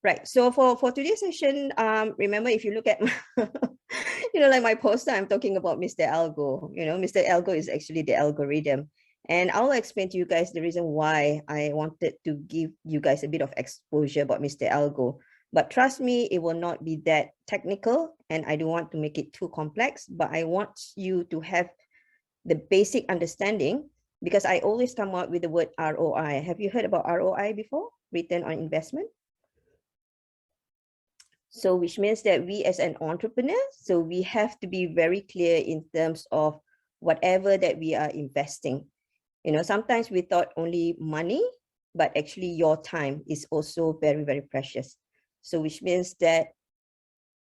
Right. So for today's session, remember if you look at, like my poster, I'm talking about Mr. Algo. Mr. Algo is actually the algorithm. And I'll explain to you guys the reason why I wanted to give you guys a bit of exposure about Mr. Algo. But trust me, it will not be that technical, and I don't want to make it too complex, but I want you to have the basic understanding, because I always come out with the word ROI. Have you heard about ROI before? Return on investment. So which means that we as an entrepreneur, so we have to be very clear in terms of whatever that we are investing. Sometimes we thought only money, but actually your time is also very, very precious. So which means that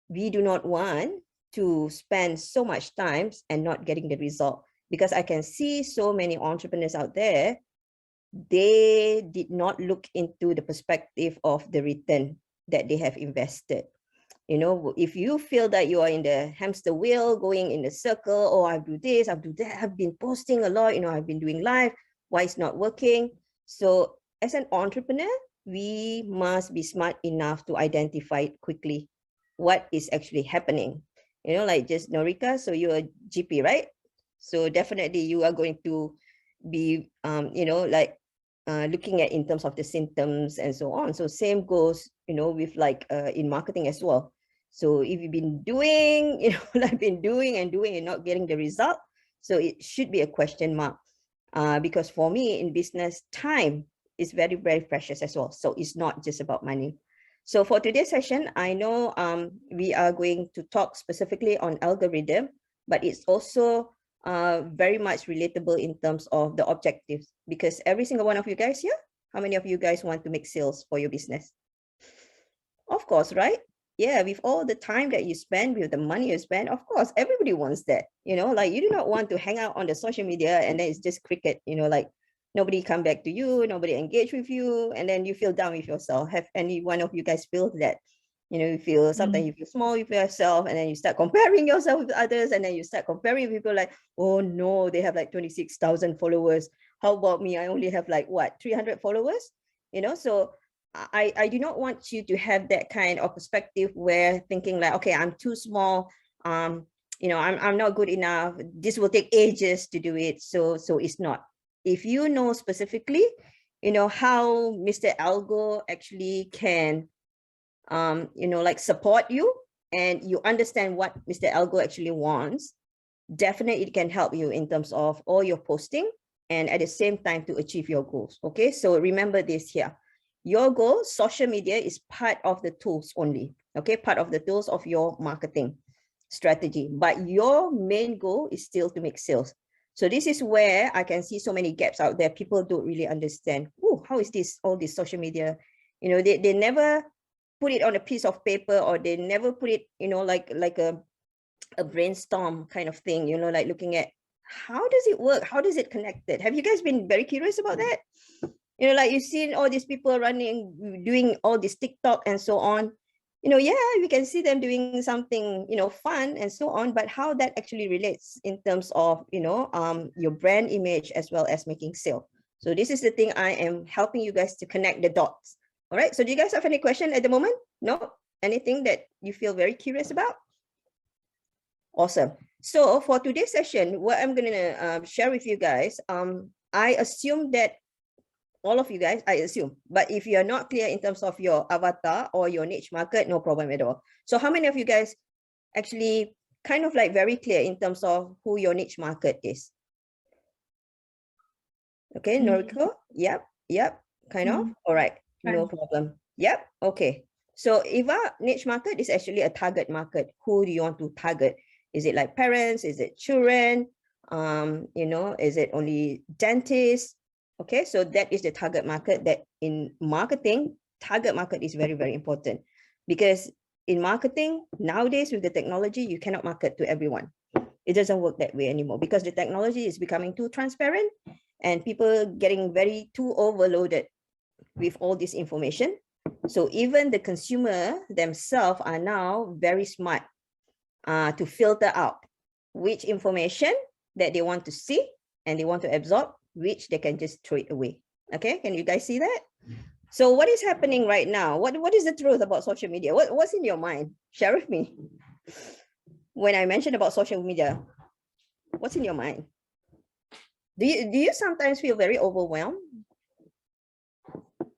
we do not want to spend so much time and not getting the result, because I can see so many entrepreneurs out there, they did not look into the perspective of the return that they have invested. If you feel that you are in the hamster wheel going in the circle, oh, I do this, I do that, I've been posting a lot, I've been doing live, why it's not working? So as an entrepreneur, we must be smart enough to identify quickly what is actually happening. Like just Norika, so you're a GP, right? So definitely you are going to be, looking at in terms of the symptoms and so on. So same goes, with like in marketing as well. So if you've been doing, like been doing and not getting the result, so it should be a question mark. Because for me in business, time is very, very precious as well. So it's not just about money. So for today's session, I know we are going to talk specifically on algorithm, but it's also very much relatable in terms of the objectives, because every single one of you guys here, how many of you guys want to make sales for your business? Of course, right? Yeah, with all the time that you spend, with the money you spend, of course, everybody wants that. Like you do not want to hang out on the social media and then it's just cricket, like nobody come back to you, nobody engage with you, and then you feel down with yourself. Have any one of you guys feel that? You feel sometimes you feel small with yourself, and then you start comparing yourself with others, and then you start comparing with people like, oh no, they have like 26,000 followers. How about me? I only have like what, 300 followers? So I do not want you to have that kind of perspective where thinking like, okay, I'm too small. I'm not good enough. This will take ages to do it. So it's not. If you know specifically, how Mr. Algo actually can, like support you, and you understand what Mr. Algo actually wants, definitely it can help you in terms of all your posting and at the same time to achieve your goals. Okay, so remember this here. Your goal, social media is part of the tools only, okay? Part of the tools of your marketing strategy, but your main goal is still to make sales. So this is where I can see so many gaps out there. People don't really understand, oh, how is this, all this social media? They never put it on a piece of paper, or they never put it, like a brainstorm kind of thing, like looking at how does it work? How does it connect it? Have you guys been very curious about that? Like you've seen all these people running, doing all this TikTok and so on. Yeah, we can see them doing something, fun and so on, but how that actually relates in terms of, your brand image as well as making sale. So this is the thing I am helping you guys to connect the dots. All right. So do you guys have any question at the moment? No? Anything that you feel very curious about? Awesome. So for today's session, what I'm going to share with you guys, I assume that all of you guys, I assume, but if you're not clear in terms of your avatar or your niche market, no problem at all. So how many of you guys actually kind of like very clear in terms of who your niche market is? Okay, Noriko? Yep, kind of. All right, no problem. Yep, okay. So if our niche market is actually a target market, who do you want to target? Is it like parents? Is it children? Is it only dentists? Okay, so that is the target market. That in marketing, target market is very, very important, because in marketing nowadays with the technology, you cannot market to everyone. It doesn't work that way anymore, because the technology is becoming too transparent and people getting very too overloaded with all this information. So even the consumer themselves are now very smart to filter out which information that they want to see and they want to absorb, which they can just throw it away. Okay, can you guys see that? So what is happening right now? What is the truth about social media? What's in your mind? Share with me. When I mentioned about social media, what's in your mind? Do you sometimes feel very overwhelmed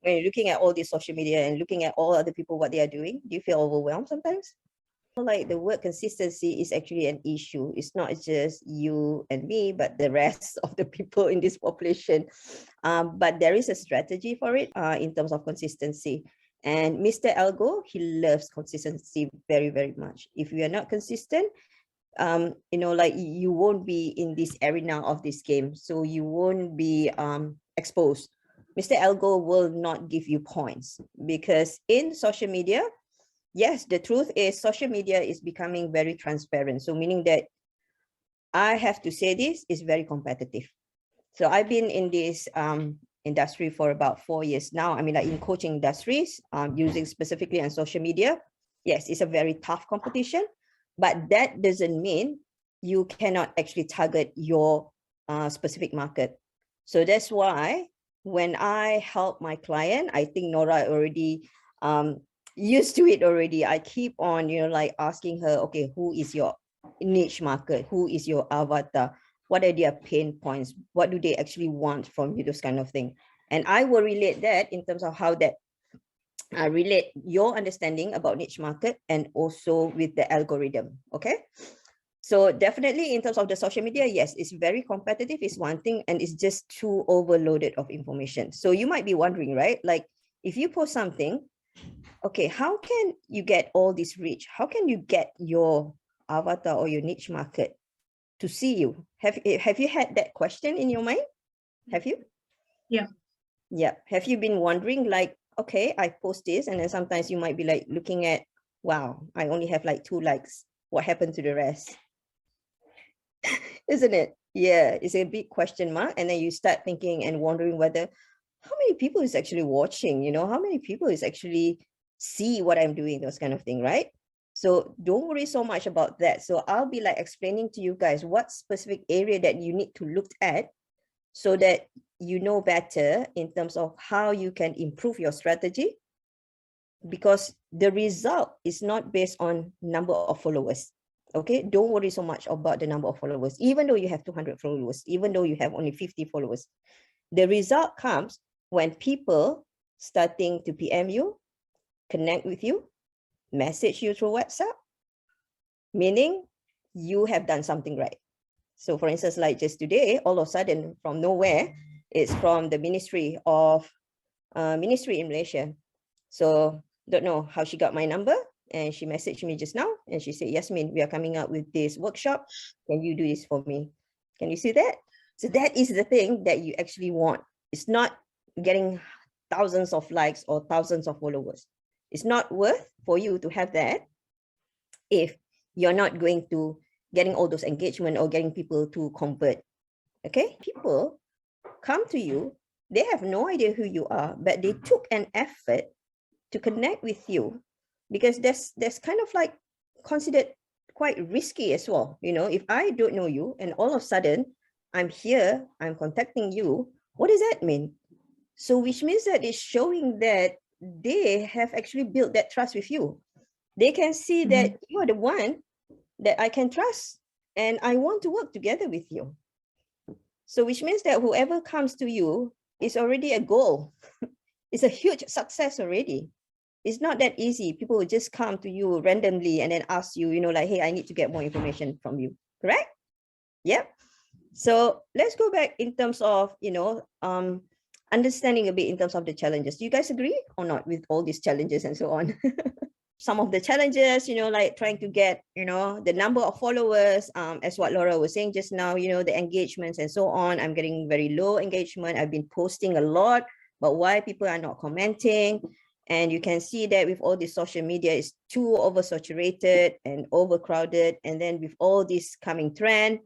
when you're looking at all this social media and looking at all other people, what they are doing? Do you feel overwhelmed sometimes? Like the word consistency is actually an issue. It's not just you and me, but the rest of the people in this population. But there is a strategy for it in terms of consistency. And Mr. Algo, he loves consistency very, very much. If you are not consistent, like you won't be in this arena of this game. So you won't be exposed. Mr. Algo will not give you points because in social media, yes, the truth is social media is becoming very transparent. So meaning that I have to say this is very competitive. So I've been in this industry for about 4 years now. I mean, like in coaching industries, using specifically on social media. Yes, it's a very tough competition, but that doesn't mean you cannot actually target your specific market. So that's why when I help my client, I think Nora already used to it already. I keep on, like asking her, okay, who is your niche market? Who is your avatar? What are their pain points? What do they actually want from you? Those kind of thing. And I will relate that in terms of how that relate your understanding about niche market and also with the algorithm. Okay. So definitely in terms of the social media, yes, it's very competitive is one thing, and it's just too overloaded of information. So you might be wondering, right? Like if you post something, okay, how can you get all this reach? How can you get your avatar or your niche market to see you? Have you had that question in your mind? Have you? Yeah. Yeah. Have you been wondering like, okay, I post this, and then sometimes you might be like looking at, wow, I only have like 2 likes. What happened to the rest? Isn't it? Yeah, it's a big question mark. And then you start thinking and wondering whether how many people is actually watching, how many people is actually see what I'm doing, those kind of thing, right? So don't worry so much about that. So I'll be like explaining to you guys what specific area that you need to look at so that you know better in terms of how you can improve your strategy, because the result is not based on number of followers. Okay, don't worry so much about the number of followers, even though you have 200 followers, even though you have only 50 followers. The result comes when people starting to PM you, connect with you, message you through WhatsApp, meaning you have done something right. So for instance, like just today, all of a sudden from nowhere, it's from the ministry in Malaysia. So don't know how she got my number, and she messaged me just now and she said, Yasmin, we are coming up with this workshop. Can you do this for me? Can you see that? So that is the thing that you actually want. It's not getting thousands of likes or thousands of followers. It's not worth for you to have that if you're not going to getting all those engagement or getting people to convert. Okay, people come to you, they have no idea who you are, but they took an effort to connect with you, because that's kind of like considered quite risky as well. If I don't know you and all of a sudden I'm here, I'm contacting you, what does that mean? So which means that it's showing that they have actually built that trust with you. They can see that you are the one that I can trust and I want to work together with you. So which means that whoever comes to you is already a goal. It's a huge success already. It's not that easy. People will just come to you randomly and then ask you, like, hey, I need to get more information from you. Correct? Yep. So let's go back in terms of, understanding a bit in terms of the challenges. Do you guys agree or not with all these challenges and so on? Some of the challenges, like trying to get, the number of followers, as what Laura was saying just now, the engagements and so on. I'm getting very low engagement. I've been posting a lot, but why people are not commenting? And you can see that with all this social media, it's too oversaturated and overcrowded. And then with all this coming trend,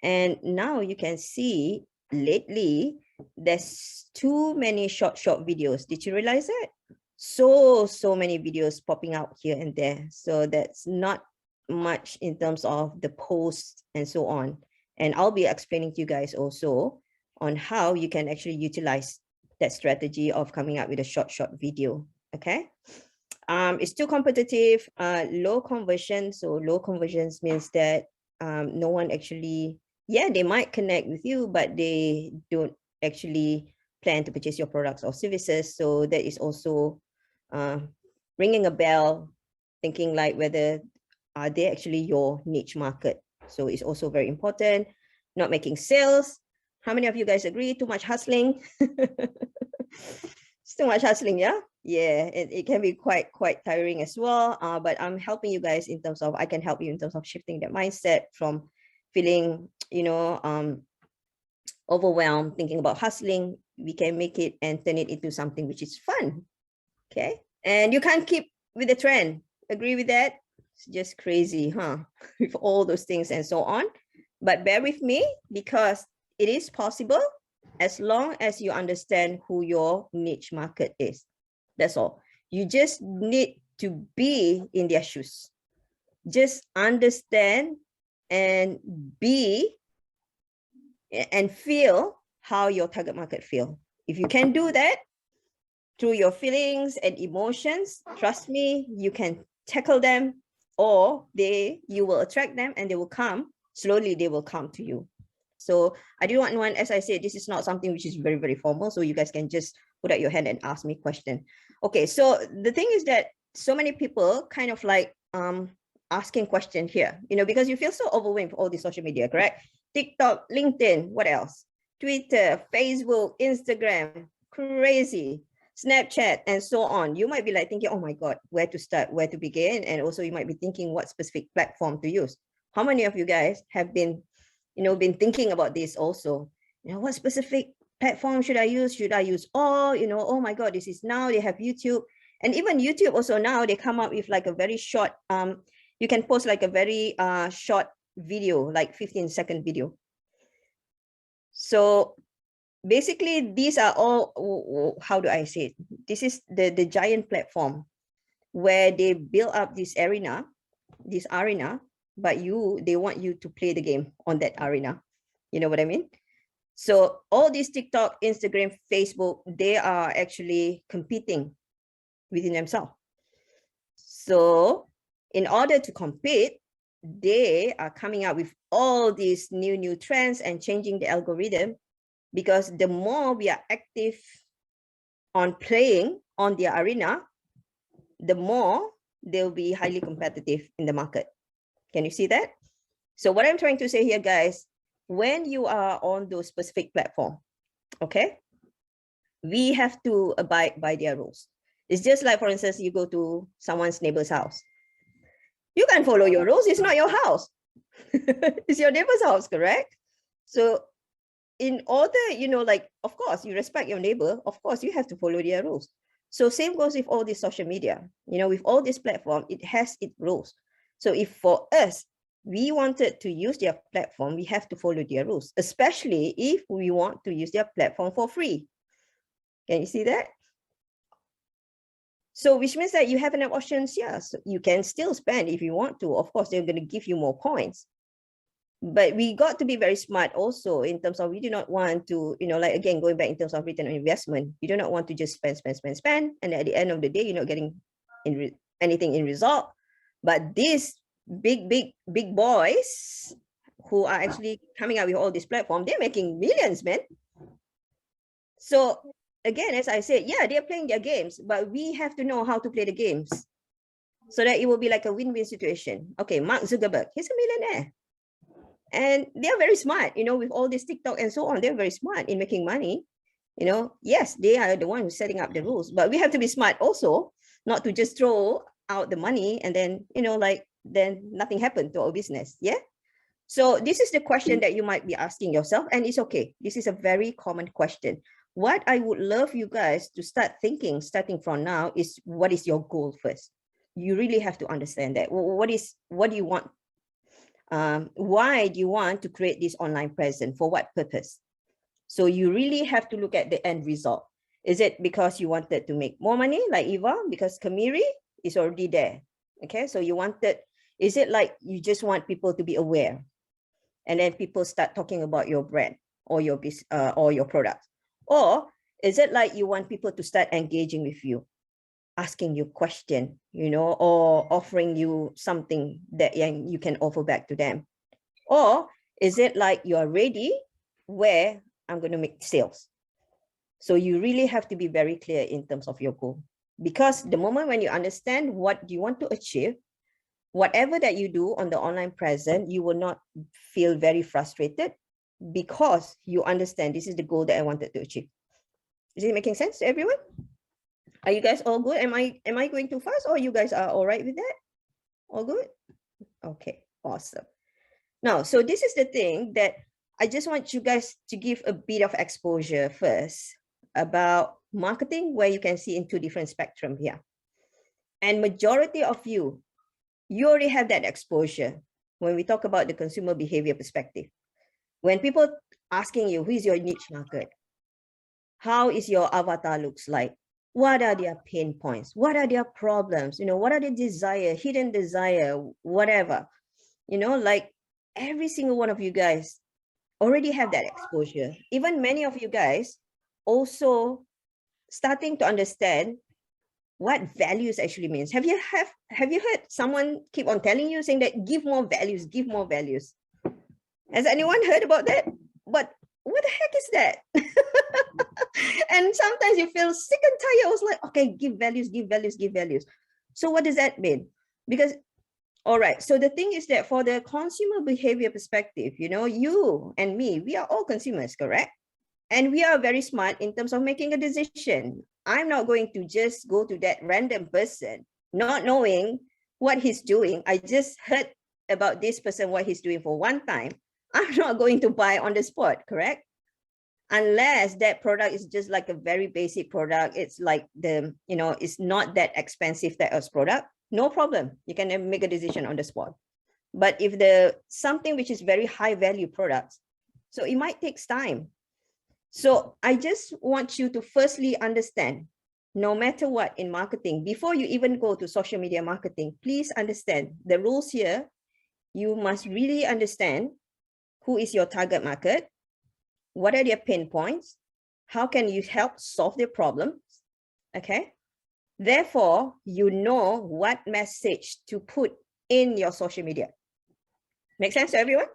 and now you can see lately, there's too many short videos. Did you realize that? So many videos popping out here and there. So that's not much in terms of the posts and so on. And I'll be explaining to you guys also on how you can actually utilize that strategy of coming up with a short video. Okay. It's too competitive, low conversion. So low conversions means that no one actually, yeah, they might connect with you, but they don't actually plan to purchase your products or services. So that is also ringing a bell, thinking like whether are they actually your niche market. So it's also very important. Not making sales. How many of you guys agree? Too much hustling. It's too much hustling, yeah. Yeah, it can be quite tiring as well. But I'm helping you guys in terms of, I can help you in terms of shifting that mindset from feeling, overwhelmed, thinking about hustling. We can make it and turn it into something which is fun. Okay. And you can't keep with the trend. Agree with that? It's just crazy, huh? With all those things and so on. But bear with me, because it is possible as long as you understand who your niche market is. That's all. You just need to be in their shoes. Just understand and be and feel how your target market feel. If you can do that through your feelings and emotions, trust me, you can tackle them, or you will attract them and they will come. Slowly, they will come to you. So I do not want, as I said, this is not something which is very, very formal. So you guys can just put out your hand and ask me a question. Okay, so the thing is that so many people kind of like asking questions here, because you feel so overwhelmed with all the social media, correct? TikTok, LinkedIn, what else? Twitter, Facebook, Instagram, crazy. Snapchat, and so on. You might be like thinking, oh my God, where to start, where to begin? And also you might be thinking what specific platform to use. How many of you guys have been thinking about this also? What specific platform should I use? Should I use all? Oh my God, this is now they have YouTube. And even YouTube also now, they come up with like a very short, you can post like a very short video, like 15-second video. So basically, these are all, how do I say it? This is the giant platform where they build up this arena, but they want you to play the game on that arena. You know what I mean? So all these TikTok, Instagram, Facebook, they are actually competing within themselves. So in order to compete, they are coming out with all these new trends and changing the algorithm, because the more we are active on playing on the arena, the more they'll be highly competitive in the market. Can you see that? So what I'm trying to say here, guys, when you are on those specific platform, okay, we have to abide by their rules. It's just like, for instance, you go to someone's neighbor's house. You can follow your rules. It's not your house. It's your neighbor's house, correct? So in order, like, of course, you respect your neighbor. Of course, you have to follow their rules. So same goes with all this social media. With all this platform, it has its rules. So if for us, we wanted to use their platform, we have to follow their rules, especially if we want to use their platform for free. Can you see that? So which means that you have enough options, yeah. So you can still spend if you want to. Of course, they're going to give you more points. But we got to be very smart also in terms of, we do not want to, like, again, going back in terms of return on investment, you do not want to just spend. And at the end of the day, you're not getting anything in result. But these big boys who are actually coming out with all this platform, they're making millions, man. So again, as I said, yeah, they're playing their games, but we have to know how to play the games so that it will be like a win-win situation. Okay, Mark Zuckerberg, he's a millionaire. And they're very smart, with all this TikTok and so on. They're very smart in making money. Yes, they are the one who's setting up the rules, but we have to be smart also, not to just throw out the money and then, then nothing happened to our business. Yeah. So this is the question that you might be asking yourself, and it's okay. This is a very common question. What I would love you guys to start thinking, starting from now, is what is your goal first? You really have to understand that. What do you want? Why do you want to create this online presence? For what purpose? So you really have to look at the end result. Is it because you wanted to make more money, like Eva? Because Kamiri is already there. Okay, so is it like you just want people to be aware, and then people start talking about your brand or your business or your product? Or Is it like you want people to start engaging with you, asking you question, or offering you something that you can offer back to them? Or is it like you're ready where I'm going to make sales? So you really have to be very clear in terms of your goal, because the moment when you understand what you want to achieve, whatever that you do on the online present, you will not feel very frustrated, because you understand this is the goal that I wanted to achieve. Is it making sense to everyone? Are you guys all good? Am I going too fast, or you guys are all right with that? All good? Okay, awesome. Now, so this is the thing that I just want you guys to give a bit of exposure first about marketing, where you can see in two different spectrum here. And majority of you already have that exposure when we talk about the consumer behavior perspective. When people asking you, who is your niche market? How is your avatar looks like? What are their pain points? What are their problems? What are the desire, hidden desire, whatever? Like every single one of you guys already have that exposure. Even many of you guys also starting to understand what values actually means. Have you heard someone keep on telling you, saying that give more values, give more values? Has anyone heard about that? But what the heck is that? And sometimes you feel sick and tired. I was like, okay, give values, give values, give values. So what does that mean? Because, all right, so the thing is that for the consumer behavior perspective, you and me, we are all consumers, correct? And we are very smart in terms of making a decision. I'm not going to just go to that random person, not knowing what he's doing. I just heard about this person, what he's doing for one time. I'm not going to buy on the spot, correct? Unless that product is just like a very basic product. It's like it's not that expensive type of product. No problem. You can make a decision on the spot. But if something which is very high value products, so it might take time. So I just want you to firstly understand, no matter what in marketing, before you even go to social media marketing, please understand the rules here. You must really understand who is your target market, what are their pain points, how can you help solve their problems, okay? Therefore, you know what message to put in your social media. Make sense to everyone?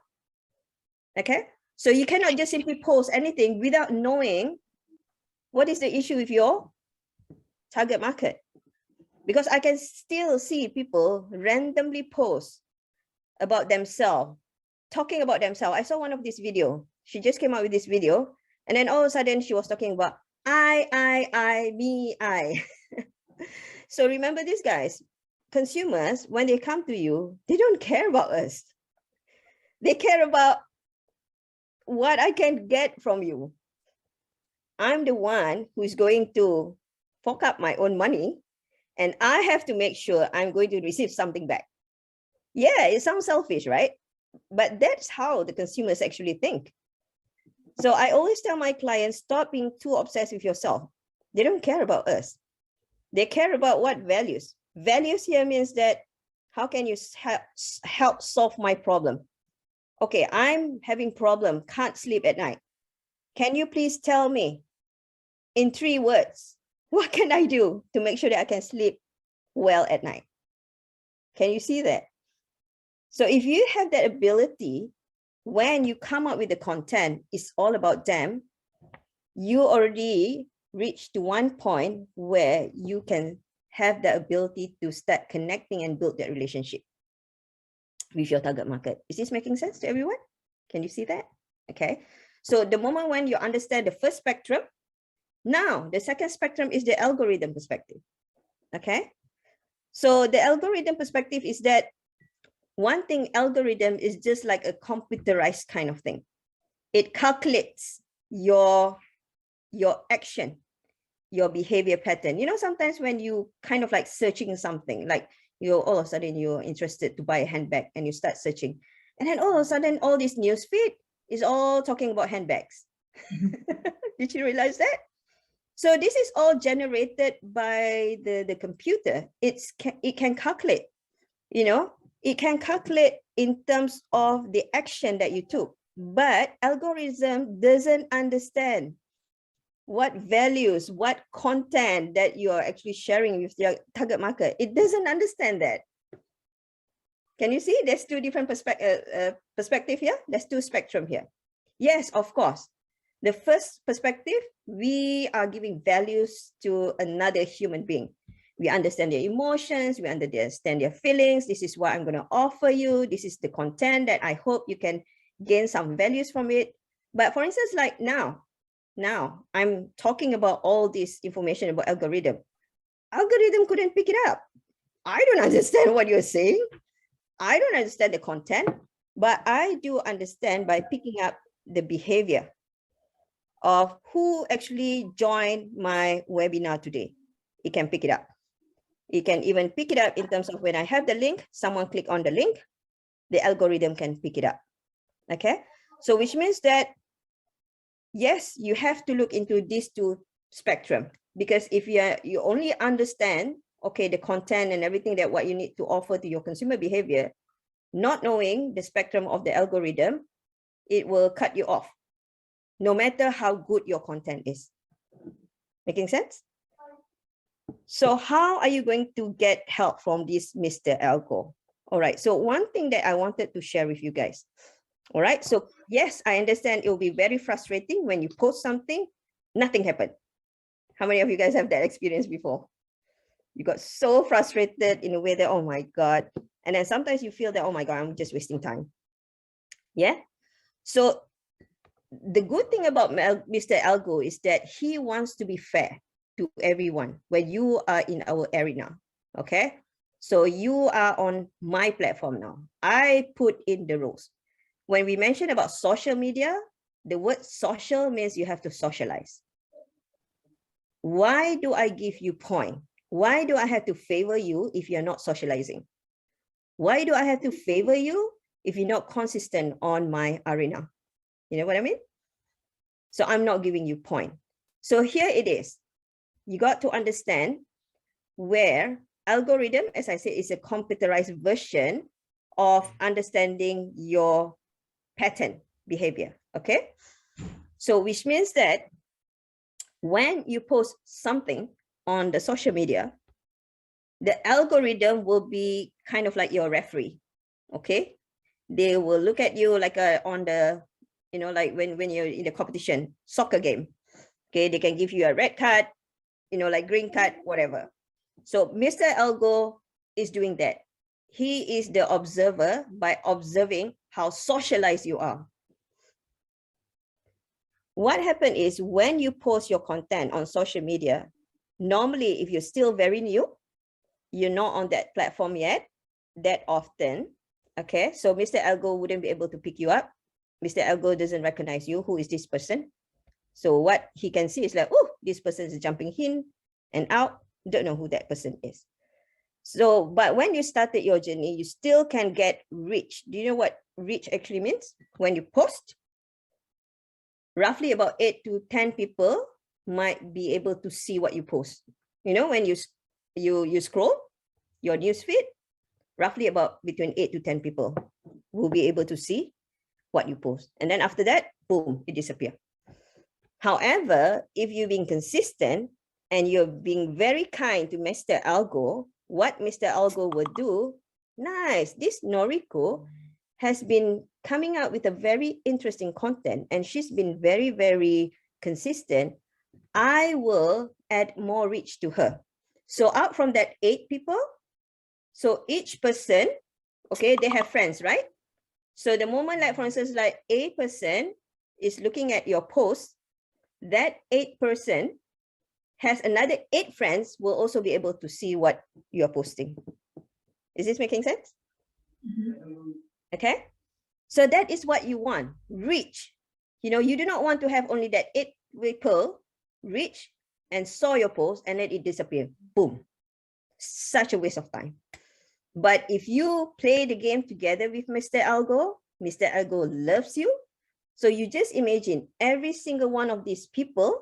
Okay, so you cannot just simply post anything without knowing what is the issue with your target market. Because I can still see people randomly post about themselves, talking about themselves. I saw one of this video. She just came out with this video, and then all of a sudden she was talking about I, me, I. So remember this, guys, consumers, when they come to you, they don't care about us. They care about what I can get from you. I'm the one who's going to fork up my own money, and I have to make sure I'm going to receive something back. Yeah, it sounds selfish, right? But that's how the consumers actually think. So I always tell my clients, stop being too obsessed with yourself. They don't care about us. They care about what values. Values here means that how can you help solve my problem? Okay, I'm having problem, can't sleep at night. Can you please tell me in 3 words, what can I do to make sure that I can sleep well at night? Can you see that? So if you have that ability, when you come up with the content, it's all about them, you already reached to one point where you can have the ability to start connecting and build that relationship with your target market. Is this making sense to everyone? Can you see that? Okay. So the moment when you understand the first spectrum, now the second spectrum is the algorithm perspective. Okay. So the algorithm perspective is that one thing, algorithm is just like a computerized kind of thing. It calculates your action, your behavior pattern. Sometimes when you kind of like searching something, like all of a sudden you're interested to buy a handbag and you start searching. And then all of a sudden, all this news feed is all talking about handbags. Did you realize that? So this is all generated by the computer. It can calculate, it can calculate in terms of the action that you took, but algorithm doesn't understand what values, what content that you are actually sharing with your target market. It doesn't understand that. Can you see there's two different perspective here? There's two spectrum here. Yes, of course. The first perspective, we are giving values to another human being. We understand their emotions, we understand their feelings. This is what I'm going to offer you. This is the content that I hope you can gain some values from it. But for instance, like now I'm talking about all this information about algorithm. Algorithm couldn't pick it up. I don't understand what you're saying. I don't understand the content, but I do understand by picking up the behavior of who actually joined my webinar today. It can pick it up. It can even pick it up in terms of when I have the link, someone click on the link, the algorithm can pick it up. Okay, so which means that, yes, you have to look into these two spectrum, because if you only understand, okay, the content and everything that what you need to offer to your consumer behavior, not knowing the spectrum of the algorithm, it will cut you off, no matter how good your content is. Making sense? So how are you going to get help from this Mr. Algo? All right, so one thing that I wanted to share with you guys. All right, so yes, I understand it will be very frustrating when you post something, nothing happened. How many of you guys have that experience before? You got so frustrated in a way that, oh my God. And then sometimes you feel that, oh my God, I'm just wasting time. Yeah. So the good thing about Mr. Algo is that he wants to be fair to everyone when you are in our arena. Okay. So you are on my platform now. I put in the rules. When we mention about social media, the word social means you have to socialize. Why do I give you point? Why do I have to favor you if you're not socializing? Why do I have to favor you if you're not consistent on my arena? You know what I mean? So I'm not giving you point. So here it is. You got to understand where algorithm, as I said, is a computerized version of understanding your pattern behavior. Okay. So which means that when you post something on the social media, the algorithm will be kind of like your referee. Okay. They will look at you like on the, you know, like when you're in the competition, soccer game. Okay. They can give you a red card, you know, like green card, whatever. So Mr. Algo is doing that. He is the observer by observing how socialized you are. What happened is when you post your content on social media, normally if you're still very new, you're not on that platform yet that often, okay? So Mr. Algo wouldn't be able to pick you up. Mr. Algo doesn't recognize you. Who is this person? So what he can see is like, oh, this person is jumping in and out. Don't know who that person is. So, but when you started your journey, you still can get reach. Do you know what reach actually means? When you post, roughly about 8 to 10 people might be able to see what you post. You know, when you scroll your newsfeed, roughly about between 8 to 10 people will be able to see what you post. And then after that, boom, it disappears. However, if you're being consistent and you're being very kind to Mr. Algo, what Mr. Algo would do, nice, this Noriko has been coming out with a very interesting content and she's been very, very consistent. I will add more reach to her. So out from that 8 people, so each person, okay, they have friends, right? So the moment, like for instance, like a person is looking at your post, that 8 person has another 8 friends will also be able to see what you're posting. Is this making sense? Mm-hmm. Okay. So that is what you want, reach. You know, you do not want to have only that 8 people reach and saw your post and let it disappear. Boom. Such a waste of time. But if you play the game together with Mr. Algo loves you. So you just imagine every single one of these people,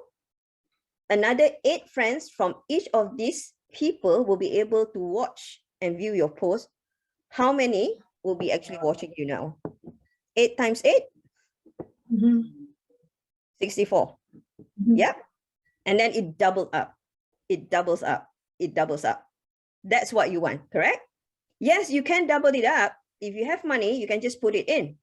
another 8 friends from each of these people will be able to watch and view your post. How many will be actually watching you now? 8 times 8? Mm-hmm. 64. Mm-hmm. Yep. and then it doubled up. It doubles up. It doubles up. That's what you want, correct? Yes, you can double it up. If you have money, you can just put it in.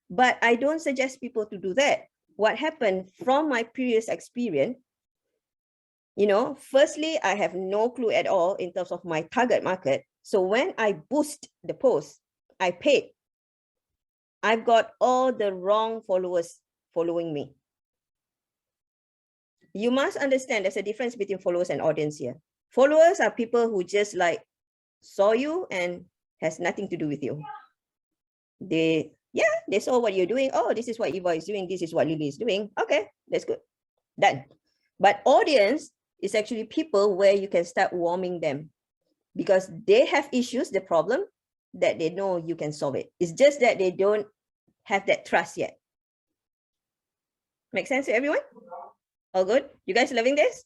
But I don't suggest people to do that. What happened from my previous experience, you know, firstly, I have no clue at all in terms of my target market. So when I boost the post, I paid. I've got all the wrong followers following me. You must understand there's a difference between followers and audience here. Followers are people who just like saw you and has nothing to do with you. They saw what you're doing. Oh, this is what Eva is doing. This is what Lily is doing. Okay, that's good. Done. But audience is actually people where you can start warming them because they have issues, the problem that they know you can solve it. It's just that they don't have that trust yet. Make sense to everyone? All good? You guys loving this?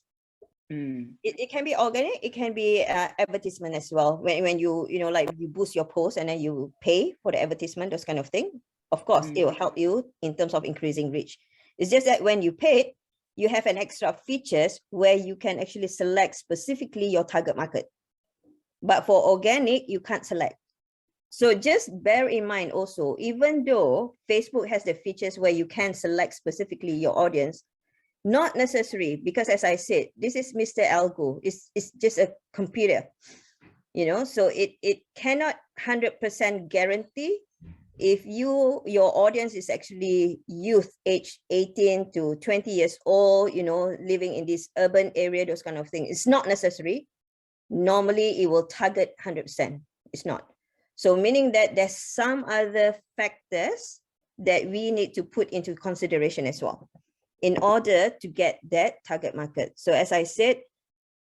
It can be organic, it can be advertisement as well. When you know, like you boost your post and then you pay for the advertisement, those kind of thing. Of course, it will help you in terms of increasing reach. It's just that when you pay, you have an extra features where you can actually select specifically your target market. But for organic, you can't select. So just bear in mind also, even though Facebook has the features where you can select specifically your audience, not necessary, because as I said, this is Mr. Algo. It's just a computer, you know, so it cannot 100% guarantee if your audience is actually youth age 18 to 20 years old, you know, living in this urban area, those kind of things. It's not necessary. Normally it will target 100%. It's not. So meaning that there's some other factors that we need to put into consideration as well in order to get that target market. So as I said,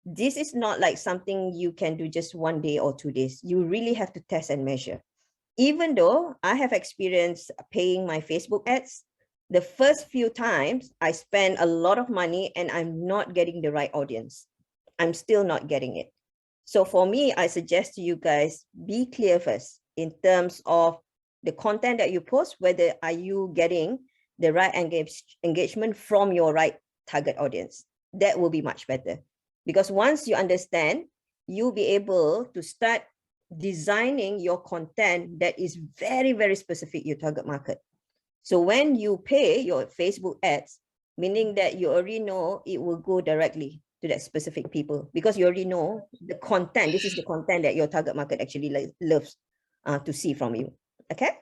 this is not like something you can do just 1 day or 2 days. You really have to test and measure. Even though I have experience paying my Facebook ads, the first few times I spend a lot of money and I'm not getting the right audience. I'm still not getting it. So for me, I suggest to you guys, be clear first in terms of the content that you post, whether are you getting the right engagement from your right target audience. That will be much better. Because once you understand, you'll be able to start designing your content that is very, very specific your target market. So when you pay your Facebook ads, meaning that you already know it will go directly to that specific people because you already know the content. This is the content that your target market actually loves to see from you. Okay.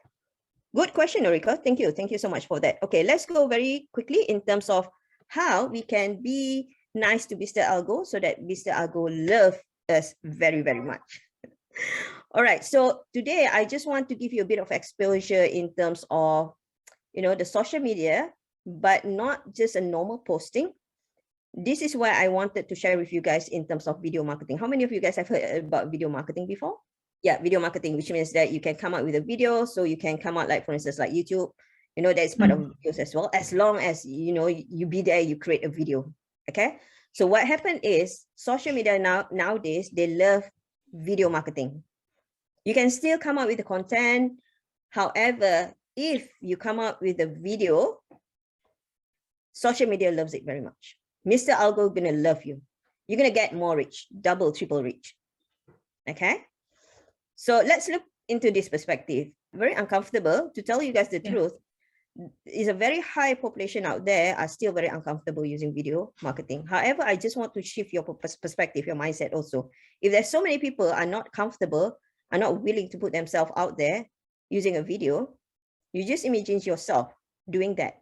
Good question, Norika. Thank you. Thank you so much for that. Okay, let's go very quickly in terms of how we can be nice to Mr. Algo so that Mr. Algo loves us very, very much. All right, so today I just want to give you a bit of exposure in terms of, you know, the social media, but not just a normal posting. This is why I wanted to share with you guys in terms of video marketing. How many of you guys have heard about video marketing before? Yeah, video marketing, which means that you can come out with a video. So you can come out like, for instance, like YouTube, you know, that's part of videos as well. As long as, you know, you be there, you create a video. Okay. So what happened is social media nowadays, they love video marketing. You can still come up with the content. However, if you come up with a video, social media loves it very much. Mr. Algo gonna love you. You're gonna get more reach, double, triple reach. Okay. So let's look into this perspective. Very uncomfortable to tell you guys the truth. Is a very high population out there are still very uncomfortable using video marketing. However, I just want to shift your perspective, your mindset also. If there's so many people are not comfortable, are not willing to put themselves out there using a video, you just imagine yourself doing that.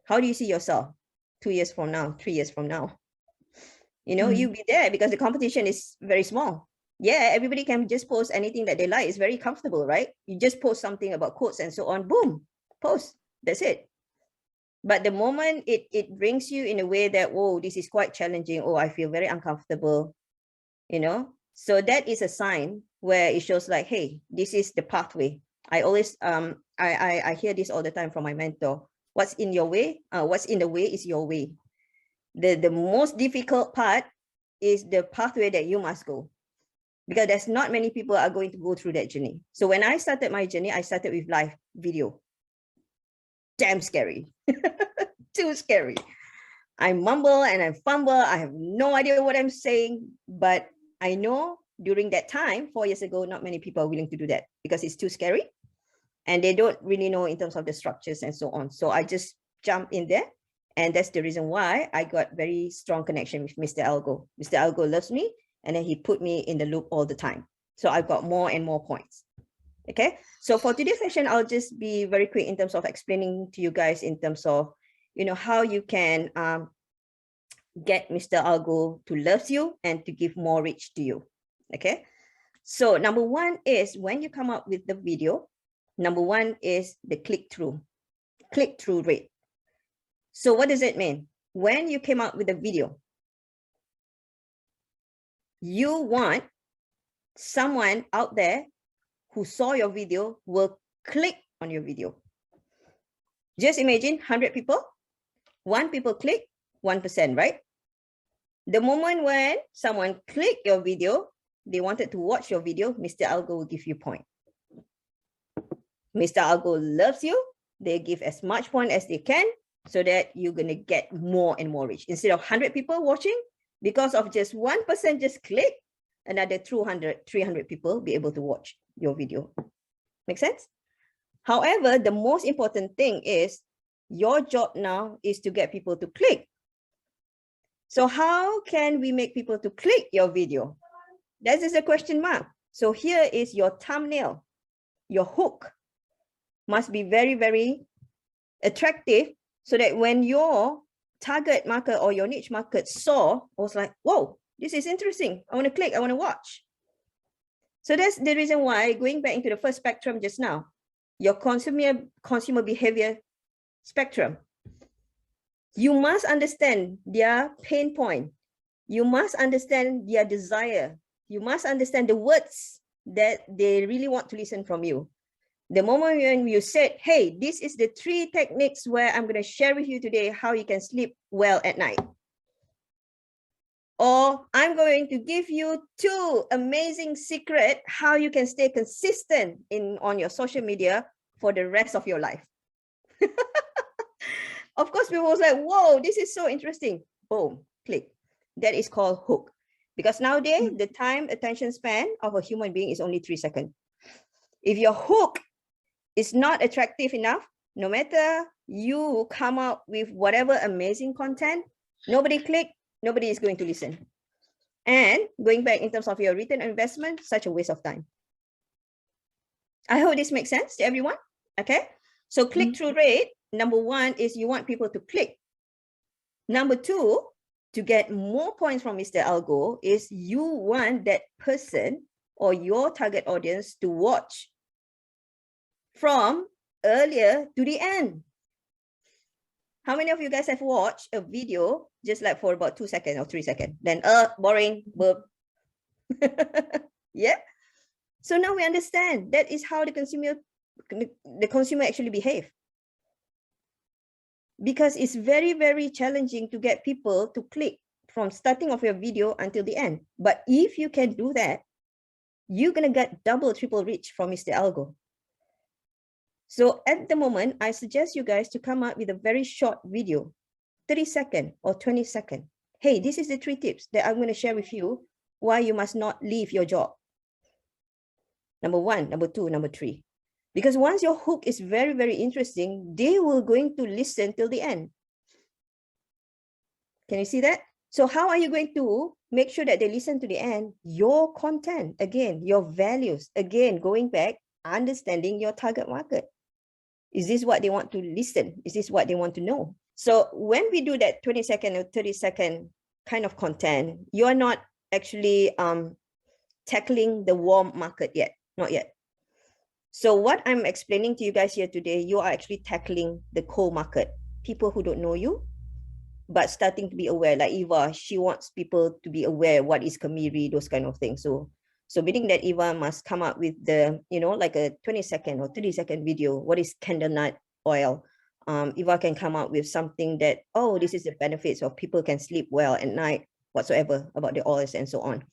How do you see yourself 2 years from now, 3 years from now? You know, you'll be there because the competition is very small. Yeah, everybody can just post anything that they like. It's very comfortable, right? You just post something about quotes and so on, boom, post, that's it. But the moment it brings you in a way that, whoa, this is quite challenging, oh, I feel very uncomfortable, you know? So that is a sign where it shows like, hey, this is the pathway. I always, I hear this all the time from my mentor. What's in your way? What's in the way is your way. The most difficult part is the pathway that you must go. Because there's not many people are going to go through that journey. So when I started my journey, I started with live video. Damn scary. Too scary. I mumble and I fumble. I have no idea what I'm saying, but I know during that time, 4 years ago, not many people are willing to do that because it's too scary and they don't really know in terms of the structures and so on. So I just jump in there. And that's the reason why I got very strong connection with Mr. Algo. Mr. Algo loves me, and then he put me in the loop all the time. So I've got more and more points. Okay, so for today's session, I'll just be very quick in terms of explaining to you guys in terms of, how you can get Mr. Algo to love you and to give more reach to you. Okay, so number one is when you come up with the video, number one is the click-through rate. So what does it mean? When you came out with a video, you want someone out there who saw your video will click on your video. Just imagine 100 people, 1 people click, 1%, right? The moment when someone click your video, they wanted to watch your video, Mr. Algo will give you point. Mr. Algo loves you. They give as much point as they can so that you're going to get more and more reach. Instead of 100 people watching, because of just 1% just click, another 300 people be able to watch your video. Make sense? However, the most important thing is your job now is to get people to click. So how can we make people to click your video? That is a question mark. So here is your thumbnail. Your hook must be very, very attractive so that when your target market or your niche market saw, was like, whoa, this is interesting. I want to click, I want to watch. So that's the reason why, going back into the first spectrum just now, your consumer behavior spectrum, you must understand their pain point. You must understand their desire. You must understand the words that they really want to listen from you. The moment when you said, hey, this is the 3 techniques where I'm going to share with you today how you can sleep well at night. Or I'm going to give you 2 amazing secrets how you can stay consistent on your social media for the rest of your life. Of course, people was like, whoa, this is so interesting. Boom, click. That is called hook. Because nowadays, the time attention span of a human being is only 3 seconds. If your hook is not attractive enough, no matter you come out with whatever amazing content, nobody click, nobody is going to listen. And going back in terms of your return on investment, such a waste of time. I hope this makes sense to everyone. Okay, so click-through rate, number 1 is you want people to click. Number 2, to get more points from Mr. Algo, is you want that person or your target audience to watch from earlier to the end. How many of you guys have watched a video just like for about 2 seconds or 3 seconds? Then, boring, burp. Yeah. So now we understand that is how the consumer actually behave. Because it's very, very challenging to get people to click from starting of your video until the end. But if you can do that, you're going to get double, triple reach from Mr. Algo. So at the moment, I suggest you guys to come up with a very short video, 30 seconds or 20 seconds. Hey, this is the 3 tips that I'm going to share with you why you must not leave your job. Number 1, number 2, number 3. Because once your hook is very, very interesting, they will going to listen till the end. Can you see that? So how are you going to make sure that they listen to the end? Your content, again, your values, again, going back, understanding your target market. Is this what they want to listen? Is this what they want to know? So when we do that 20-second or 30-second kind of content, you're not actually tackling the warm market yet, not yet. So what I'm explaining to you guys here today, you are actually tackling the cold market, people who don't know you, but starting to be aware. Like Eva, she wants people to be aware what is Kamiri, those kind of things. So meaning that Eva must come up with the, like a 20-second or 30-second video. What is candle nut oil? Eva can come up with something that, oh, this is the benefits of people can sleep well at night, whatsoever about the oils and so on.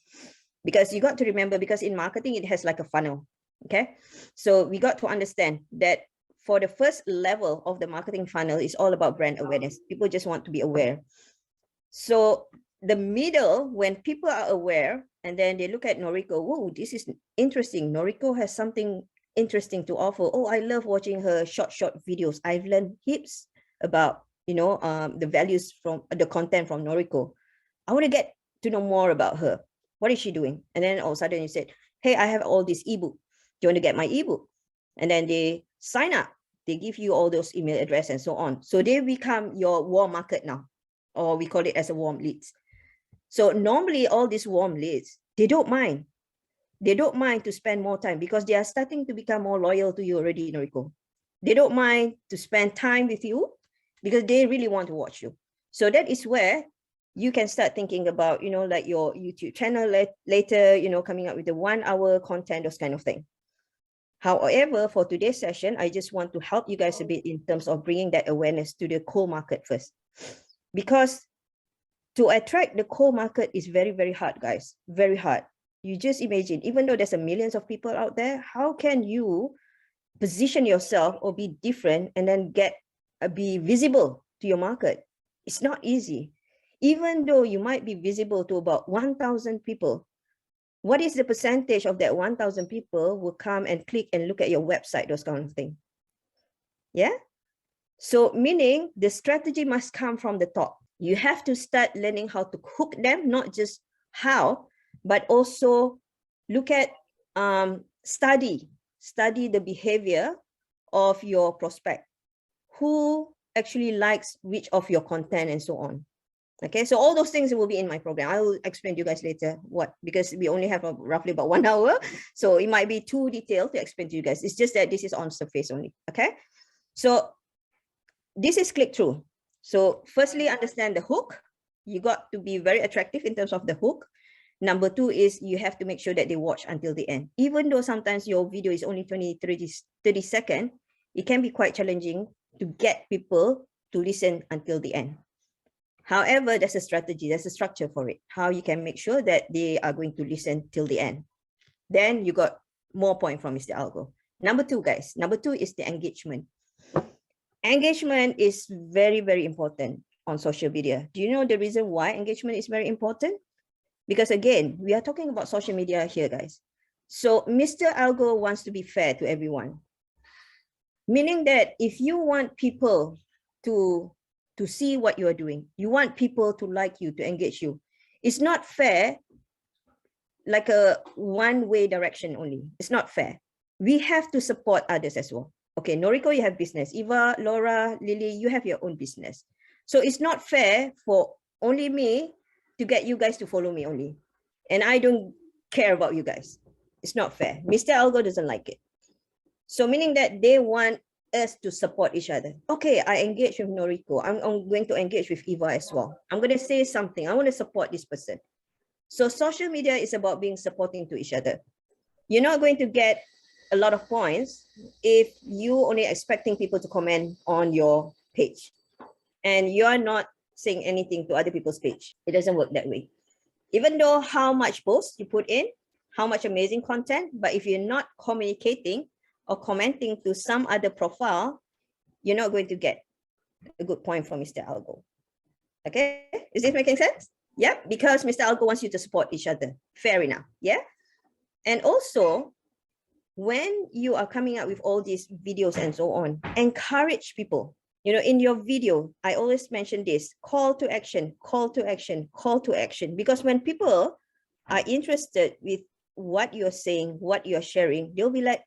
Because you got to remember, because in marketing, it has like a funnel. Okay, so we got to understand that for the first level of the marketing funnel is all about brand awareness. People just want to be aware. So the middle, when people are aware and then they look at Noriko, whoa, this is interesting. Noriko has something interesting to offer. Oh, I love watching her short videos. I've learned heaps about, the values from the content from Noriko. I want to get to know more about her. What is she doing? And then all of a sudden you said, hey, I have all this ebook. Do you want to get my ebook? And then they sign up. They give you all those email address and so on. So they become your warm market now, or we call it as a warm leads. So normally all these warm leads, they don't mind. They don't mind to spend more time because they are starting to become more loyal to you already, Noriko. They don't mind to spend time with you because they really want to watch you. So that is where you can start thinking about, like your YouTube channel later, coming up with the 1 hour content, those kind of thing. However, for today's session, I just want to help you guys a bit in terms of bringing that awareness to the cold market first. Because to attract the cold market is very, very hard, guys. Very hard. You just imagine, even though there's a millions of people out there, how can you position yourself or be different and then be visible to your market? It's not easy. Even though you might be visible to about 1,000 people, what is the percentage of that 1,000 people will come and click and look at your website, those kind of things? Yeah. So meaning the strategy must come from the top. You have to start learning how to hook them, not just how, but also look at, study the behavior of your prospect, who actually likes which of your content and so on. Okay, so all those things will be in my program. I will explain to you guys later because we only have roughly about 1 hour. So it might be too detailed to explain to you guys. It's just that this is on surface only. Okay, so this is click through. So firstly, understand the hook. You got to be very attractive in terms of the hook. Number 2 is you have to make sure that they watch until the end. Even though sometimes your video is only 20, 30 seconds, it can be quite challenging to get people to listen until the end. However, there's a strategy, there's a structure for it, how you can make sure that they are going to listen till the end. Then you got more point from Mr. Algo. Number 2, guys, number 2 is the engagement. Engagement is very, very important on social media. Do you know the reason why engagement is very important? Because again, we are talking about social media here, guys. So Mr. Algo wants to be fair to everyone. Meaning that if you want people to see what you are doing, you want people to like you, to engage you, it's not fair like a one-way direction only. It's not fair. We have to support others as well. Okay, Noriko, you have business. Eva, Laura, Lily, you have your own business. So it's not fair for only me to get you guys to follow me only. And I don't care about you guys. It's not fair. Mr. Algo doesn't like it. So meaning that they want us to support each other. Okay, I engage with Noriko. I'm going to engage with Eva as well. I'm going to say something. I want to support this person. So social media is about being supporting to each other. You're not going to get a lot of points if you only expecting people to comment on your page and you're not saying anything to other people's page. It doesn't work that way. Even though how much posts you put in, how much amazing content, but if you're not communicating or commenting to some other profile, you're not going to get a good point from Mr. Algo. Okay, is this making sense? Yeah, because Mr. Algo wants you to support each other. Fair enough, yeah? And also, when you are coming up with all these videos and so on, encourage people. You know, in your video, I always mention this, call to action, call to action, call to action. Because when people are interested with what you're saying, what you're sharing, they'll be like,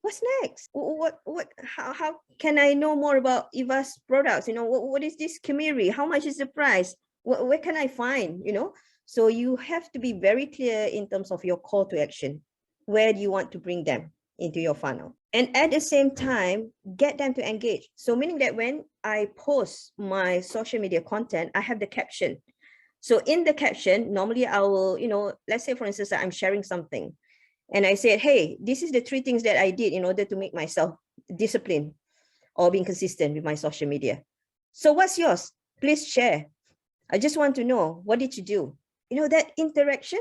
what's next? How can I know more about Eva's products? You know, what is this Kimiri? How much is the price? Where can I find, you know? So you have to be very clear in terms of your call to action. Where do you want to bring them into your funnel? And at the same time, get them to engage. So meaning that when I post my social media content, I have the caption. So in the caption, normally I will, you know, let's say for instance, I'm sharing something and I said, hey, this is the 3 things that I did in order to make myself disciplined or being consistent with my social media. So what's yours? Please share. I just want to know, what did you do? You know, that interaction.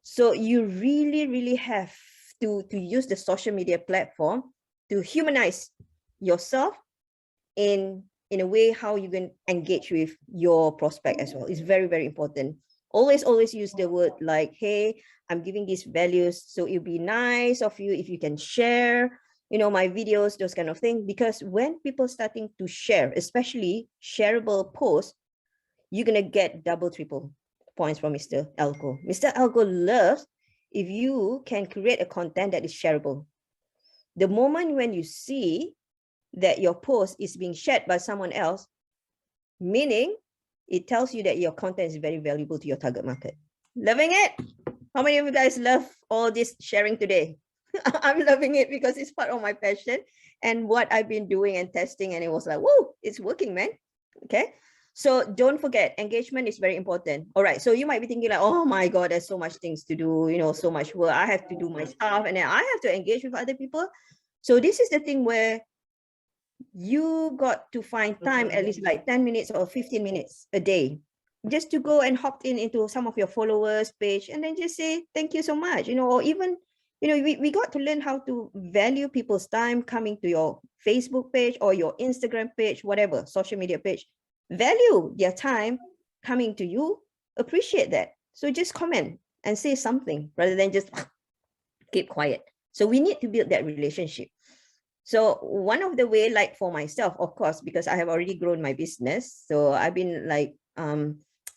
So you really, really have to use the social media platform to humanize yourself in in a way how you can engage with your prospect as well. It's very, very important. Always use the word like, hey, I'm giving these values, so it'd be nice of you if you can share, my videos, those kind of things. Because when people starting to share, especially shareable posts, you're gonna get double, triple points from Mr. Algo. Mr. Algo loves if you can create a content that is shareable. The moment when you see that your post is being shared by someone else, meaning it tells you that your content is very valuable to your target market. Loving it? How many of you guys love all this sharing today? I'm loving it because it's part of my passion and what I've been doing and testing, and it was like, whoa, it's working, man. Okay. So don't forget, engagement is very important. All right. So you might be thinking like, oh my God, there's so much things to do, so much work. I have to do my stuff and then I have to engage with other people. So this is the thing where you got to find time, at least like 10 minutes or 15 minutes a day, just to go and hop into some of your followers page and then just say, thank you so much, or even, we got to learn how to value people's time coming to your Facebook page or your Instagram page, whatever, social media page, value their time coming to you, appreciate that. So just comment and say something rather than just keep quiet. So we need to build that relationship. So one of the way, like for myself, of course, because I have already grown my business. So I've been like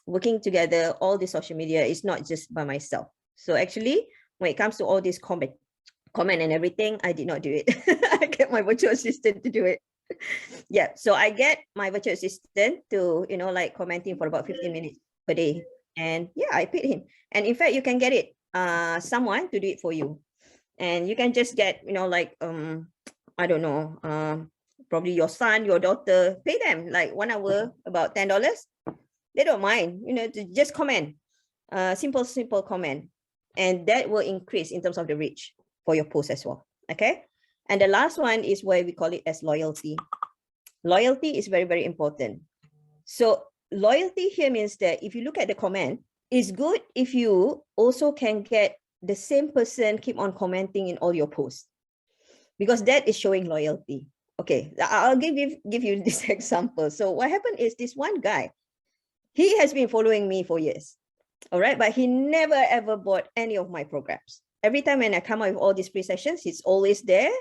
working together, all the social media is not just by myself. So actually, when it comes to all this comment and everything, I did not do it. I get my virtual assistant to do it. Yeah, so I get my virtual assistant to, like commenting for about 15 minutes per day. And yeah, I paid him. And in fact, you can get it, someone to do it for you. And you can just get, like, I don't know, probably your son, your daughter, pay them like 1 hour, about $10. They don't mind, to just comment, simple comment. And that will increase in terms of the reach for your post as well. Okay. And the last one is where we call it as loyalty. Loyalty is very, very important. So loyalty here means that if you look at the comment, it's good if you also can get the same person keep on commenting in all your posts, because that is showing loyalty. Okay, I'll give you this example. So what happened is this one guy, he has been following me for years. All right, but he never ever bought any of my programs. Every time when I come out with all these free sessions, he's always there.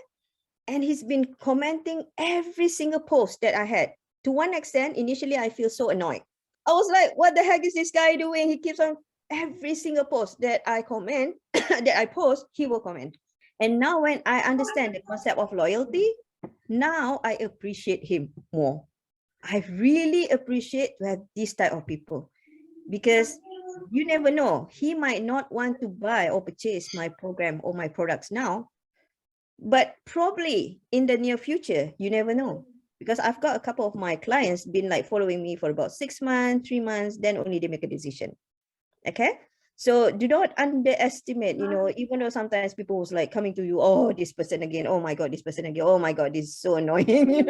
And he's been commenting every single post that I had. To one extent, initially, I feel so annoyed. I was like, what the heck is this guy doing? He keeps on every single post that I comment, that I post, he will comment. And now when I understand the concept of loyalty, now I appreciate him more. I really appreciate to have this type of people, because you never know. He might not want to buy or purchase my program or my products now, but probably in the near future, you never know. Because I've got a couple of my clients been like following me for about 6 months, 3 months, then only they make a decision. Okay. So do not underestimate, even though sometimes people was like coming to you, oh, this person again, oh my God, this person again, oh my God, this is so annoying,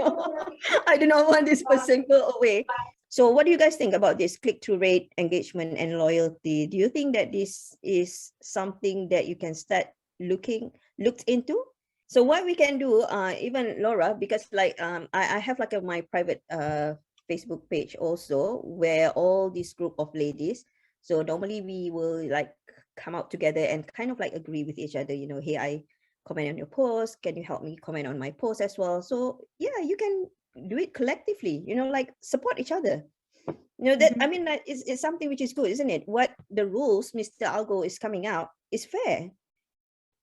I do not want this person go away. So what do you guys think about this click-through rate, engagement, and loyalty? Do you think that this is something that you can start looked into? So what we can do, even Laura, because like I have like my private Facebook page also, where all this group of ladies, so normally we will like come out together and kind of like agree with each other, hey, I comment on your post, can you help me comment on my post as well? So yeah, you can do it collectively, like support each other. That I mean, that is something which is good, isn't it? What the rules Mr. Algo is coming out is fair.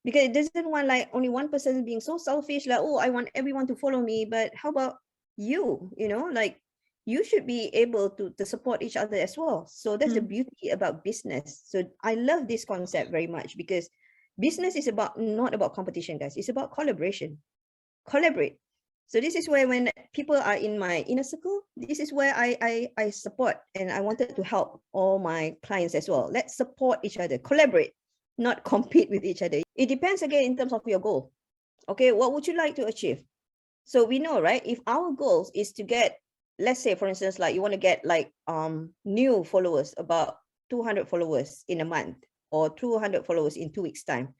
Because it doesn't want like only one person being so selfish, like, oh, I want everyone to follow me. But how about you, like you should be able to support each other as well. So that's the beauty about business. So I love this concept very much, because business is not about competition, guys. It's about collaboration. Collaborate. So this is where when people are in my inner circle, this is where I support, and I wanted to help all my clients as well. Let's support each other, collaborate, not compete with each other. It depends again in terms of your goal. Okay, what would you like to achieve? So we know, right? If our goals is to get, let's say, for instance, like you want to get like new followers, about 200 followers in a month, or 200 followers in 2 weeks time.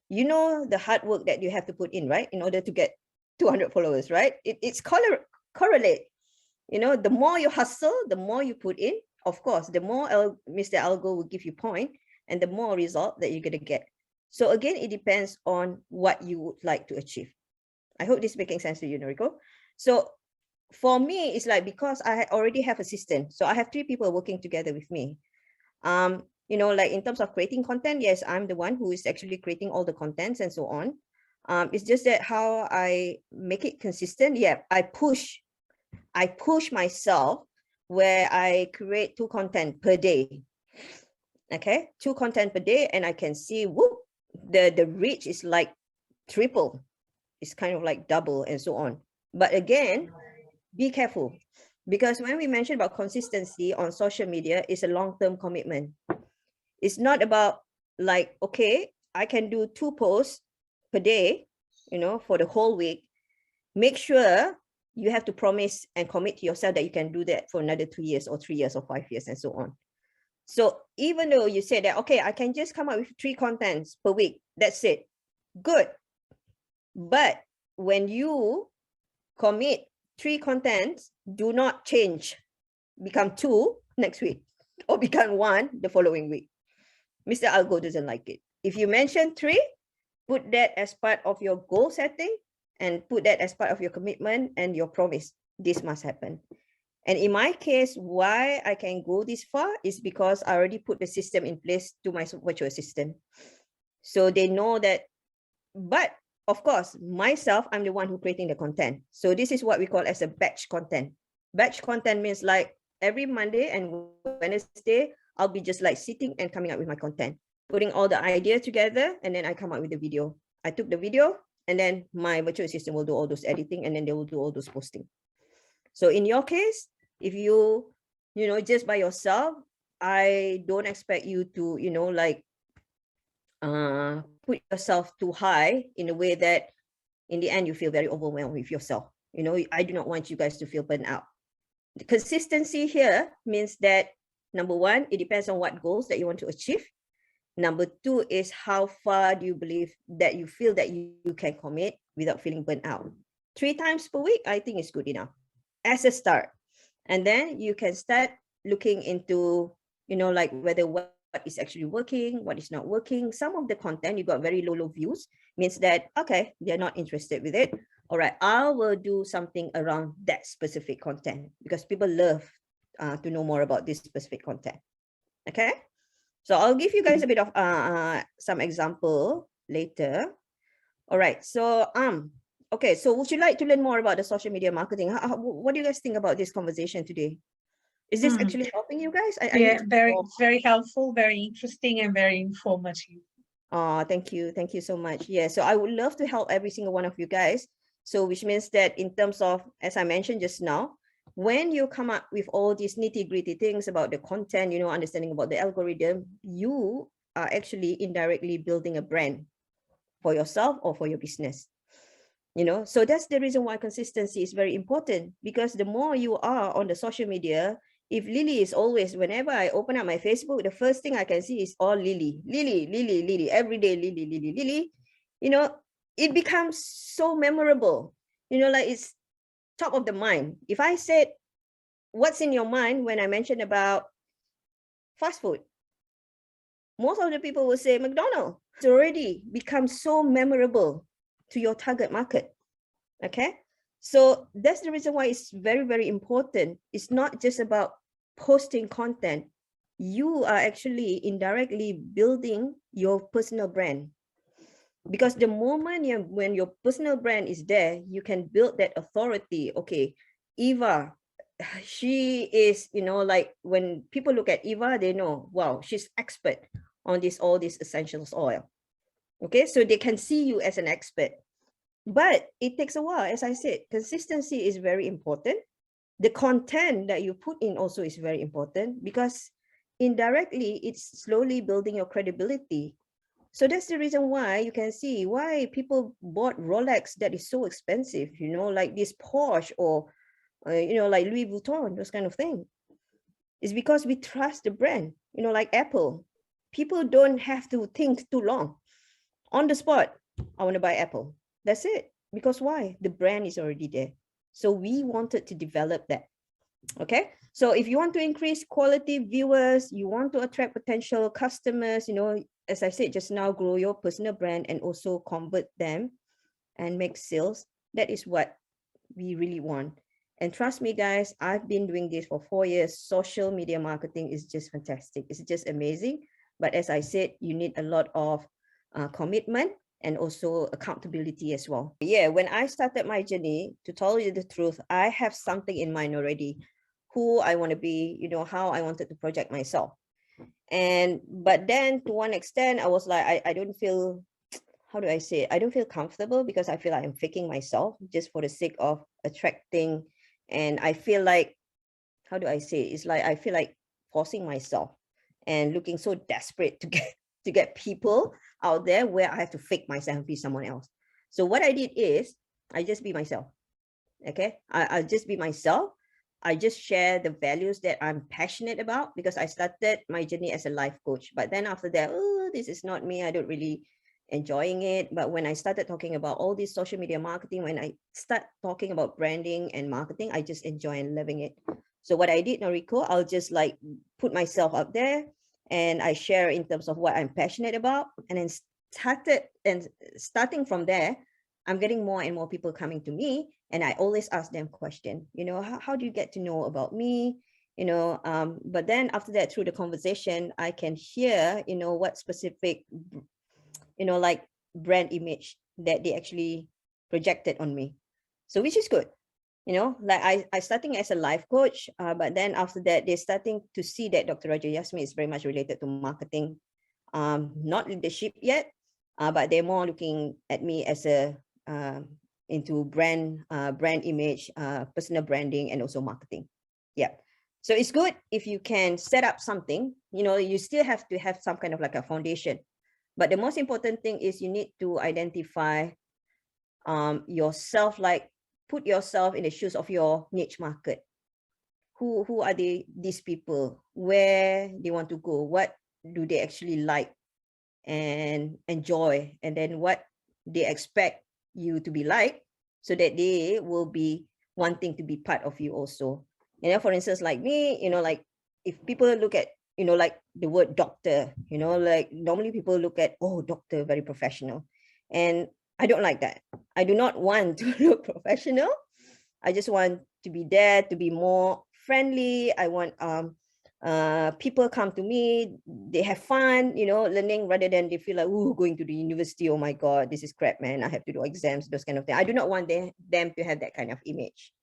You know the hard work that you have to put in, right? In order to get 200 followers, right? It's correlate. You know, the more you hustle, the more you put in, of course, the more Mr. Algo will give you point and the more result that you're going to get. So again, it depends on what you would like to achieve. I hope this is making sense to you, Noriko. So for me, it's like, because I already have a system. So I have 3 people working together with me. You know, like in terms of creating content, yes, I'm the one who is actually creating all the contents and so on. It's just that how I make it consistent. Yeah, I push myself where I create 2 content per day. Okay, 2 content per day, and I can see, whoop, the reach is like triple. It's kind of like double and so on. But again, be careful, because when we mention about consistency on social media, it's a long-term commitment. It's not about like, okay, I can do 2 posts per day, you know, for the whole week. Make sure you have to promise and commit to yourself that you can do that for another 2 years or 3 years or 5 years and so on. So even though you say that, okay, I can just come up with 3 contents per week, that's it, good. But when you commit 3 contents, do not change, become 2 next week or become 1 the following week. Mr. Algo doesn't like it. If you mention 3, put that as part of your goal setting and put that as part of your commitment and your promise. This must happen. And in my case, why I can go this far is because I already put the system in place to my virtual assistant. So they know that, but of course, myself, I'm the one who creating the content. So this is what we call as a batch content. Batch content means like every Monday and Wednesday, I'll be just like sitting and coming up with my content, putting all the idea together, and then I come up with the video. I took the video, and then my virtual assistant will do all those editing, and then they will do all those posting. So in your case, if you know, just by yourself, I don't expect you to, you know, like put yourself too high in a way that in the end you feel very overwhelmed with yourself. You know, I do not want you guys to feel burnt out. The consistency here means that, number 1, it depends on what goals that you want to achieve. Number 2 is how far do you believe that you feel that you can commit without feeling burnt out. 3 times per week, I think is good enough as a start. And then you can start looking into, you know, like whether what is actually working, what is not working. Some of the content you got very low views, means that, okay, they're not interested with it. All right, I will do something around that specific content because people love to know more about this specific content. Okay, so I'll give you guys a bit of some example later. All right, so okay, so would you like to learn more about the social media marketing? What do you guys think about this conversation today? Is this actually helping you guys? Yeah, very helpful, very interesting, and very informative. Thank you so much. Yeah, so I would love to help every single one of you guys. So which means that in terms of, as I mentioned just now, when you come up with all these nitty-gritty things about the content, you know, understanding about the algorithm, you are actually indirectly building a brand for yourself or for your business. You know, so that's the reason why consistency is very important, because the more you are on the social media, if Lily is always, whenever I open up my Facebook, the first thing I can see is all Lily, every day, Lily, you know, it becomes so memorable, you know, like it's top of the mind. If I said, what's in your mind when I mentioned about fast food? Most of the people will say McDonald's. It's already become so memorable to your target market. Okay, so that's the reason why it's very, very important. It's not just about posting content. You are actually indirectly building your personal brand, because the moment when your personal brand is there, you can build that authority. Okay, Eva, she is, you know, like when people look at Eva, they know, wow, she's expert on all these essentials oil. Okay, so they can see you as an expert. But it takes a while. As I said, consistency is very important. The content that you put in also is very important, because indirectly it's slowly building your credibility. So that's the reason why you can see why people bought Rolex that is so expensive, you know, like this Porsche or, you know, like Louis Vuitton, those kind of thing. It's because we trust the brand, you know, like Apple. People don't have to think too long. On the spot, I want to buy Apple. That's it. Because why? The brand is already there. So we wanted to develop that. Okay, so if you want to increase quality viewers, you want to attract potential customers, as I said just now, grow your personal brand and also convert them and make sales. That is what we really want. And trust me, guys, I've been doing this for 4 years. Social media marketing is just fantastic. It's just amazing. But as I said, you need a lot of commitment and also accountability as well. Yeah, when I started my journey, to tell you the truth, I have something in mind already, who I want to be, how I wanted to project myself. But then to one extent, I was like, I don't feel, how do I say it? I don't feel comfortable because I feel like I'm faking myself just for the sake of attracting. And I feel like, how do I say it? It's like I feel like forcing myself and looking so desperate to get people out there where I have to fake myself and be someone else. So what I did is I just be myself. Okay, I'll just be myself. I just share the values that I'm passionate about because I started my journey as a life coach. But then after that, oh, this is not me. I don't really enjoying it. But when I started talking about all this social media marketing, when I start talking about branding and marketing, I just enjoy and loving it. So what I did, Noriko, I'll just like put myself up there and I share in terms of what I'm passionate about. And then starting from there, I'm getting more and more people coming to me, and I always ask them question, how do you get to know about me? But then after that, through the conversation, I can hear, what specific, like brand image that they actually projected on me. So which is good. Like I starting as a life coach, but then after that, they're starting to see that Dr. Raja Yasmin is very much related to marketing, not leadership yet, but they're more looking at me as a into brand image, personal branding, and also marketing. Yeah. So it's good if you can set up something. You still have to have some kind of like a foundation, but the most important thing is you need to identify yourself, like put yourself in the shoes of your niche market. Who are these people? Where they want to go? What do they actually like and enjoy? And then what they expect you to be like, so that they will be wanting to be part of you also. For instance, like me, like if people look at, like the word doctor, like normally people look at, oh, doctor, very professional. And I don't like that. I do not want to look professional. I just want to be there, to be more friendly. I want people come to me, they have fun, learning, rather than they feel like, oh, going to the university, oh my God, this is crap, man. I have to do exams, those kind of things. I do not want them to have that kind of image.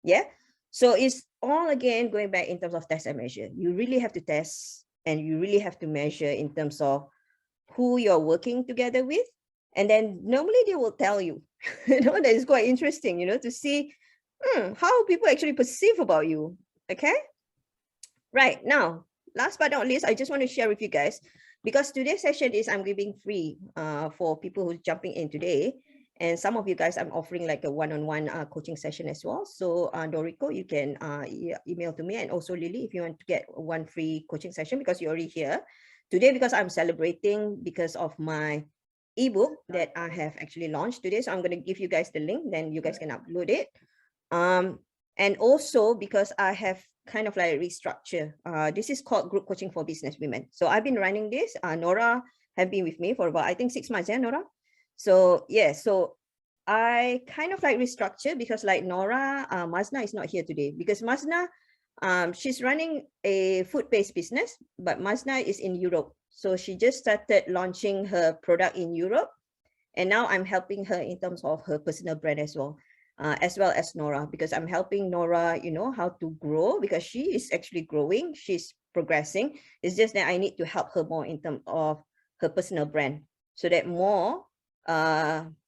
Yeah. So it's all again going back in terms of test and measure. You really have to test and you really have to measure in terms of who you're working together with. And then normally they will tell you, that is quite interesting, to see how people actually perceive about you. Okay. Right now, last but not least, I just want to share with you guys, because today's session is I'm giving free for people who's jumping in today. And some of you guys, I'm offering like a one-on-one coaching session as well. So Doriko, you can email to me, and also Lily, if you want to get one free coaching session because you're already here today, because I'm celebrating because of my ebook that I have actually launched today. So I'm going to give you guys the link, then you guys can upload it. And also because I have kind of like restructure. This is called Group Coaching for Business Women. So I've been running this. Nora have been with me for about, I think 6 months, yeah, Nora? So yeah, so I kind of like restructure because like Nora, Mazna is not here today because Mazna, she's running a food-based business, but Mazna is in Europe. So she just started launching her product in Europe. And now I'm helping her in terms of her personal brand as well as Nora, because I'm helping Nora, how to grow, because she is actually growing, she's progressing. It's just that I need to help her more in terms of her personal brand, so that more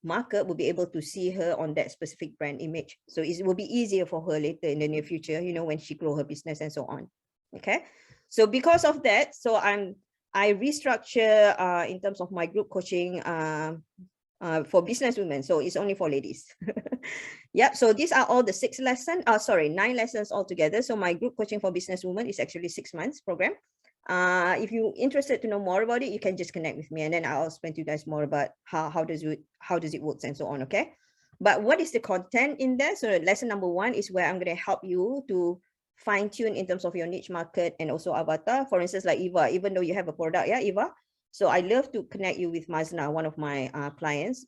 market will be able to see her on that specific brand image. So it will be easier for her later in the near future, when she grow her business and so on. Okay. So because of that, so I restructure in terms of my group coaching for business women. So it's only for ladies. Yep. So these are all the 9 lessons altogether. So my group coaching for business women is actually 6 months program. If you're interested to know more about it, you can just connect with me, and then I'll explain to you guys more about how does it work and so on. Okay. But what is the content in there? So lesson number 1 is where I'm going to help you to fine tune in terms of your niche market and also avatar. For instance, like Eva, even though you have a product, yeah, Eva. So I love to connect you with Mazna, one of my clients,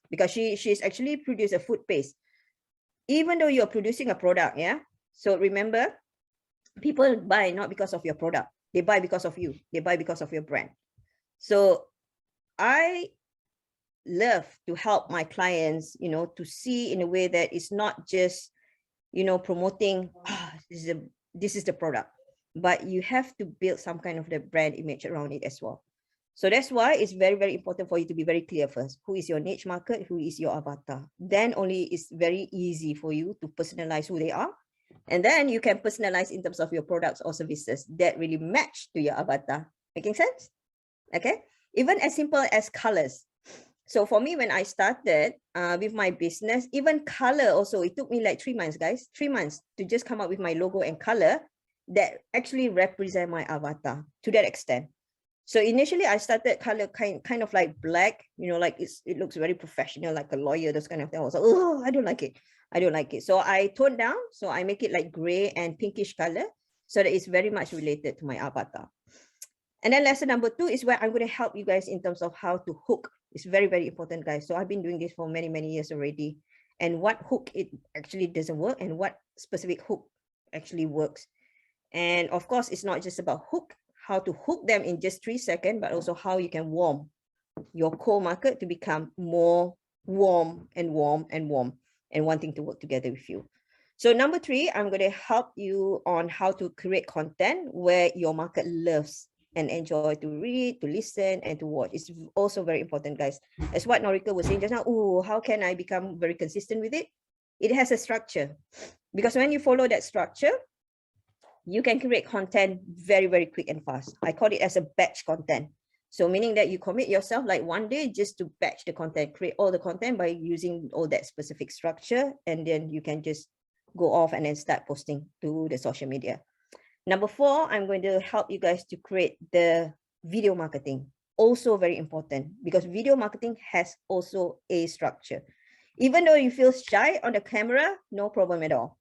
because she's actually produced a food paste. Even though you're producing a product, yeah. So remember, people buy not because of your product, they buy because of you, they buy because of your brand. So I love to help my clients, to see in a way that it's not just, promoting, this is the product, but you have to build some kind of the brand image around it as well. So that's why it's very, very important for you to be very clear first. Who is your niche market? Who is your avatar? Then only it's very easy for you to personalize who they are. And then you can personalize in terms of your products or services that really match to your avatar. Making sense? Okay. Even as simple as colors. So for me, when I started with my business, even color also, it took me like 3 months, guys, 3 months to just come up with my logo and color that actually represent my avatar to that extent. So initially I started color kind of like black, like it looks very professional, like a lawyer, those kind of thing. I was like, oh, I don't like it. I don't like it. So I toned down. So I make it like gray and pinkish color so that it's very much related to my avatar. And then lesson number 2 is where I'm going to help you guys in terms of how to hook. It's very, very important, guys. So I've been doing this for many, many years already. And what hook it actually doesn't work and what specific hook actually works. And of course, it's not just about hook, how to hook them in just 3 seconds, but also how you can warm your core market to become more warm and warm and warm and wanting to work together with you. So number 3, I'm going to help you on how to create content where your market loves and enjoy to read, to listen, and to watch. It's also very important, guys. As what Norika was saying just now, oh, how can I become very consistent with it? It has a structure. Because when you follow that structure, you can create content very, very quick and fast. I call it as a batch content. So meaning that you commit yourself like one day just to batch the content, create all the content by using all that specific structure. And then you can just go off and then start posting to the social media. Number 4, I'm going to help you guys to create the video marketing. Also very important because video marketing has also a structure. Even though you feel shy on the camera, no problem at all.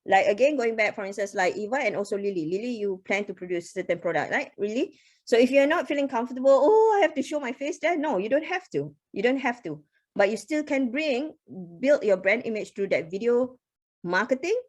Like again, going back, for instance, like Eva and also Lily. Lily, you plan to produce certain product, right? Really? So if you're not feeling comfortable, oh, I have to show my face there. No, you don't have to. You don't have to. But you still can build your brand image through that video marketing.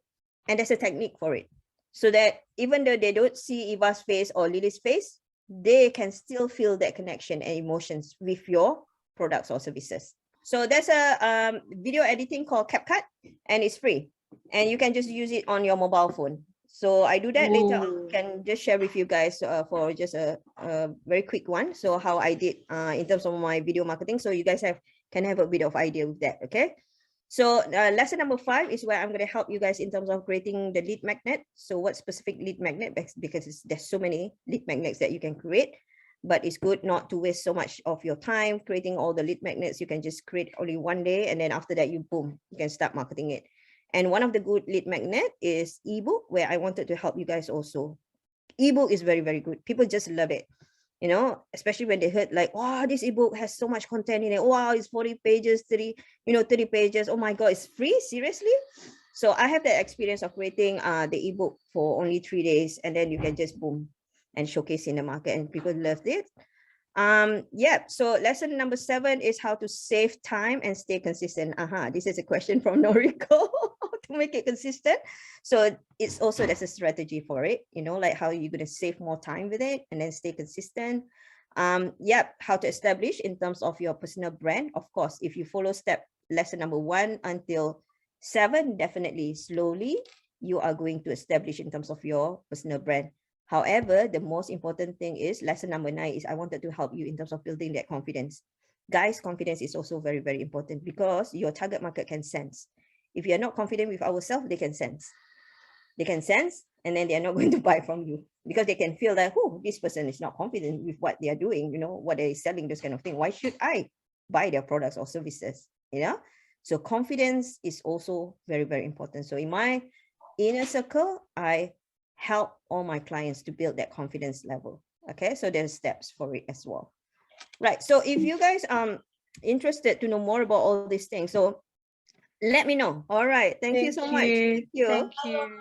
And there's a technique for it. So that even though they don't see Eva's face or Lily's face, they can still feel that connection and emotions with your products or services. So there's a video editing called CapCut, and it's free. And you can just use it on your mobile phone. So I do that later on. Can just share with you guys for just a very quick one. So how I did in terms of my video marketing. So you guys can have a bit of idea with that. Okay. So lesson number 5 is where I'm going to help you guys in terms of creating the lead magnet. So what specific lead magnet? Because there's so many lead magnets that you can create, but it's good not to waste so much of your time creating all the lead magnets. You can just create only one day, and then after that, you can start marketing it. And one of the good lead magnet is ebook, where I wanted to help you guys also. Ebook is very, very good. People just love it. Especially when they heard like, wow, this ebook has so much content in it. Wow, it's 40 pages, 30 pages. Oh my God, it's free? Seriously? So I have that experience of creating the ebook for only 3 days, and then you can just boom and showcase in the market, and people loved it. So lesson number 7 is how to save time and stay consistent. This is a question from Noriko. To make it consistent. So it's also, there's a strategy for it, like how you're going to save more time with it and then stay consistent. How to establish in terms of your personal brand. Of course, if you follow lesson number 1 until 7, definitely slowly you are going to establish in terms of your personal brand. However, the most important thing is lesson number 9 is I wanted to help you in terms of building that confidence. Guys, confidence is also very, very important because your target market can sense. If you're not confident with ourselves, they can sense. They can sense, and then they're not going to buy from you because they can feel that, oh, this person is not confident with what they're doing, what they're selling, this kind of thing. Why should I buy their products or services? So confidence is also very, very important. So in my inner circle, I help all my clients to build that confidence level. Okay, so there's steps for it as well. Right. So if you guys are interested to know more about all these things, so let me know. All right. Thank you so much. Thank you. Thank you.